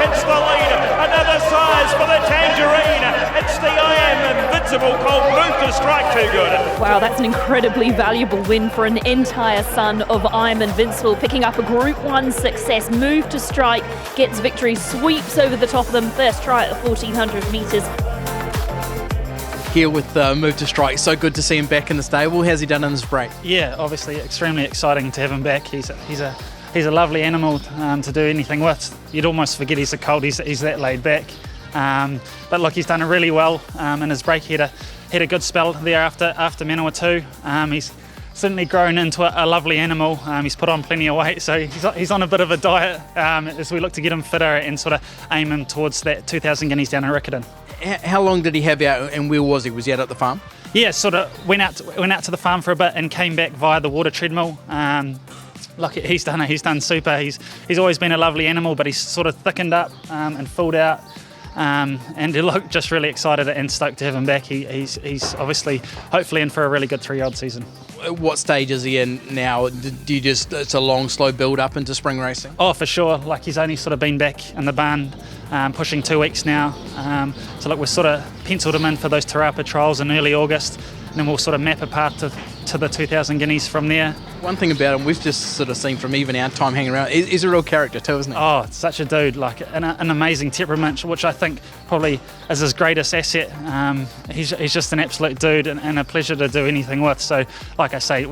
gets the lead. Another size for the Tangerine. It's the I Am Invincible called Move to Strike Too Good. Wow, that's an incredibly valuable win for an entire son of I Am Invincible, picking up a Group 1 success. Move to Strike gets victory, sweeps over the top of them. First try at the 1400 metres. Here with Move to Strike, so good to see him back in the stable. How's he done in his break? Yeah, obviously extremely exciting to have him back. He's a lovely animal to do anything with. You'd almost forget he's a colt. He's that laid back. But look, he's done it really well in his break. He had a good spell there after Manawatu. He's certainly grown into a lovely animal. He's put on plenty of weight, so he's on a bit of a diet as we look to get him fitter and sort of aim him towards that 2,000 guineas down in Riccarton. How long did he have out, and where was he? Was he out at the farm? Yeah, sort of went out to the farm for a bit and came back via the water treadmill. Look, he's done super. He's always been a lovely animal, but he's sort of thickened up and filled out. And look, just really excited and stoked to have him back. He's obviously, hopefully, in for a really good 3-year-old season. What stage is he in now? Do you it's a long, slow build up into spring racing? Oh, for sure. Like, he's only sort of been back in the barn, pushing 2 weeks now. So look, we're sort of penciled him in for those Te Rapa trials in early August, and then we'll sort of map a path to the 2,000 guineas from there. One thing about him, we've just sort of seen from even our time hanging around, he's a real character too, isn't he? Oh, such a dude, like an amazing temperament, which I think probably is his greatest asset. He's just an absolute dude and a pleasure to do anything with. So, like I say,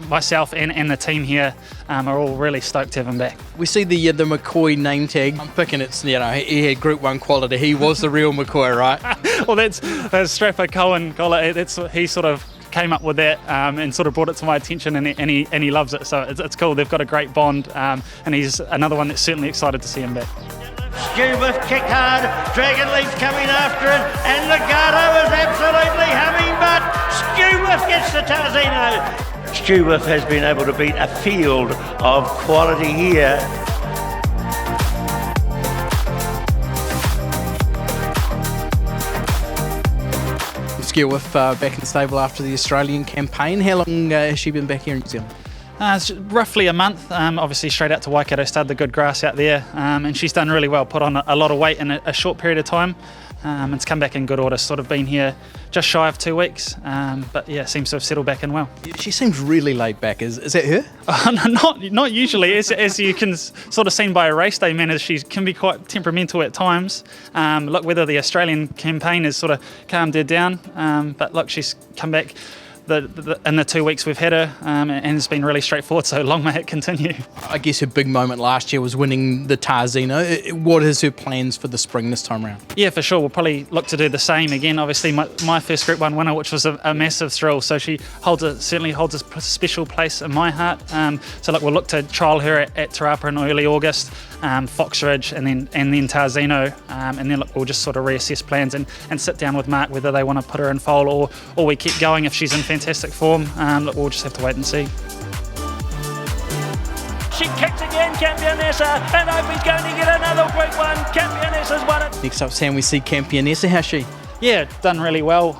myself and the team here are all really stoked to have him back. We see the McCoy name tag. I'm picking it's, he had Group 1 quality. He was the real McCoy, right? Well, that's Strapper Cohen collar. He sort of came up with that and sort of brought it to my attention, and he loves it. So it's cool. They've got a great bond, and he's another one that's certainly excited to see him back. Skew Wiff kick hard, Dragon Leaf coming after it, and Legato is absolutely humming, but Skew Wiff gets the Tarzino. Skew Wiff has been able to beat a field of quality here. Skew Wiff back in the stable after the Australian campaign. How long has she been back here in New Zealand? It's roughly a month. Obviously straight out to Waikato, started the good grass out there, and she's done really well, put on a lot of weight in a short period of time. It's come back in good order, sort of been here just shy of 2 weeks, but yeah, seems to have settled back in well. She seems really laid back. Is that her? Not usually, as you can sort of seen by her race day manners, she can be quite temperamental at times. Look, whether the Australian campaign has sort of calmed her down, but look, she's come back in the 2 weeks we've had her, and it's been really straightforward, so long may it continue. I guess her big moment last year was winning the Tarzino. What is her plans for the spring this time around? Yeah, for sure. We'll probably look to do the same again. Obviously, my first Group 1 winner, which was a massive thrill, so she certainly holds a special place in my heart. So look, we'll look to trial her at Te Rapa in early August, Fox Ridge, and then Tarzino, and then look, we'll just sort of reassess plans and sit down with Mark whether they want to put her in foal or we keep going if she's in fantastic form. Look, we'll just have to wait and see. She kicks again, Campionessa, and Opie's going to get another Group 1. Campionessa's won it. Next up, Sam, we see Campionessa. How's she? Yeah, done really well.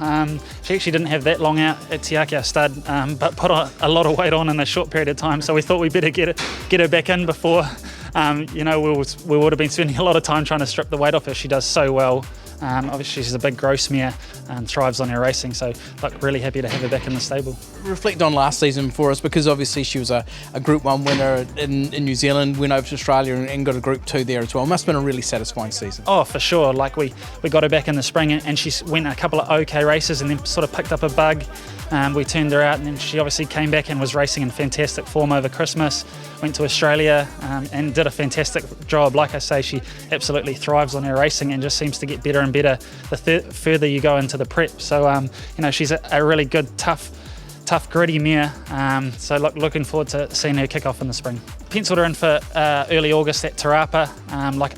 She actually didn't have that long out at Te Akau stud, but put a lot of weight on in a short period of time, so we thought we'd better get her back in before we would have been spending a lot of time trying to strip the weight off her. She does so well. Obviously she's a big gross mare and thrives on her racing, so look, really happy to have her back in the stable. Reflect on last season for us, because obviously she was a Group 1 winner in New Zealand, went over to Australia and got a Group 2 there as well. It must have been a really satisfying season. Oh, for sure. Like we got her back in the spring and she went a couple of okay races and then sort of picked up a bug. We turned her out, and then she obviously came back and was racing in fantastic form over Christmas, went to Australia and did a fantastic job. Like I say, she absolutely thrives on her racing and just seems to get better and better the further you go into the prep. So she's a really good, tough, gritty mare. So looking forward to seeing her kick off in the spring. Penciled her in for early August at Te Rapa.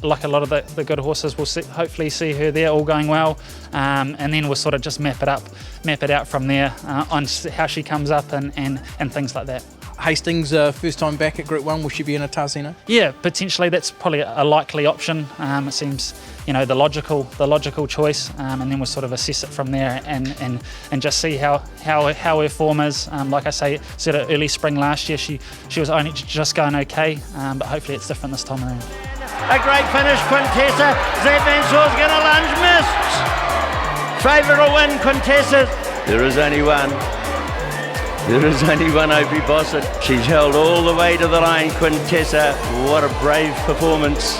Like a lot of the good horses, we'll hopefully see her there, all going well, and then we'll sort of just map it out from there on how she comes up and things like that. Hastings, first time back at Group 1, will she be in a Tarzino? Yeah, potentially. That's probably a likely option. It seems, the logical choice, and then we'll sort of assess it from there and just see how her form is. Like I say, sort of early spring last year, she was only just going okay, but hopefully it's different this time around. A great finish, Quintessa. Zeb Mansell's going to lunge, missed. Favourite will win, Quintessa. There is only one. There is only one, Opie Bossett. She's held all the way to the line, Quintessa. What a brave performance.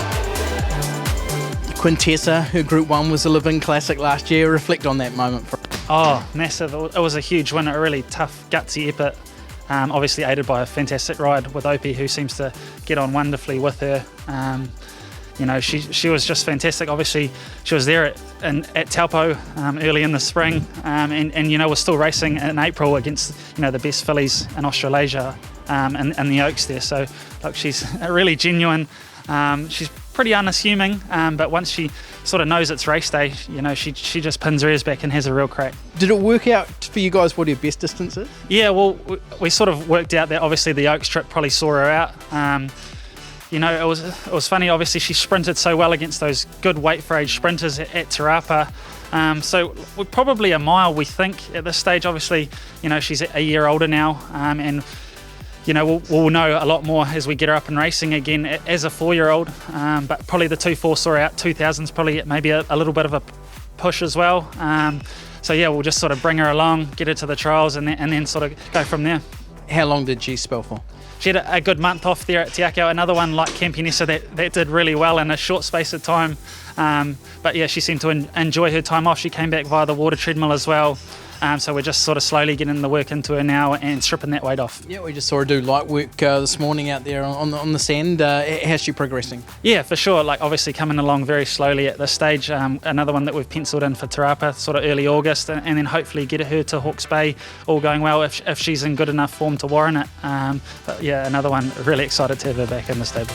Quintessa, her Group 1 was a living classic last year. Reflect on that moment. Oh, massive. It was a huge win, a really tough, gutsy effort. Obviously aided by a fantastic ride with Opie, who seems to get on wonderfully with her. You know, she was just fantastic. Obviously, she was there at Taupo early in the spring, and you know, was still racing in April against, you know, the best fillies in Australasia and the Oaks there. So, look, she's really genuine. She's pretty unassuming, but once she sort of knows it's race day, you know, she just pins her ears back and has a real crack. Did it work out for you guys what her best distance is? Yeah, well, we sort of worked out that obviously the Oaks trip probably saw her out. You know, it was funny. Obviously, she sprinted so well against those good weight for age sprinters at Te Rapa. So we're probably a mile, we think, at this stage. Obviously, you know, she's a year older now, and you know, we'll know a lot more as we get her up and racing again as a 4-year-old. But probably the 2.4 saw her out. 2000's probably maybe a little bit of a push as well. So yeah, we'll just sort of bring her along, get her to the trials, and then sort of go from there. How long did she spell for? She had a good month off there at Te Akau. Another one like Campionessa that did really well in a short space of time. But yeah, she seemed to enjoy her time off. She came back via the water treadmill as well. So we're just sort of slowly getting the work into her now and stripping that weight off. Yeah, we just saw her do light work this morning out there on the sand. How's she progressing? Yeah, for sure. Like, obviously coming along very slowly at this stage. Another one that we've penciled in for Te Rapa, sort of early August, and then hopefully get her to Hawke's Bay, all going well if she's in good enough form to warrant it. But yeah, another one, really excited to have her back in the stable.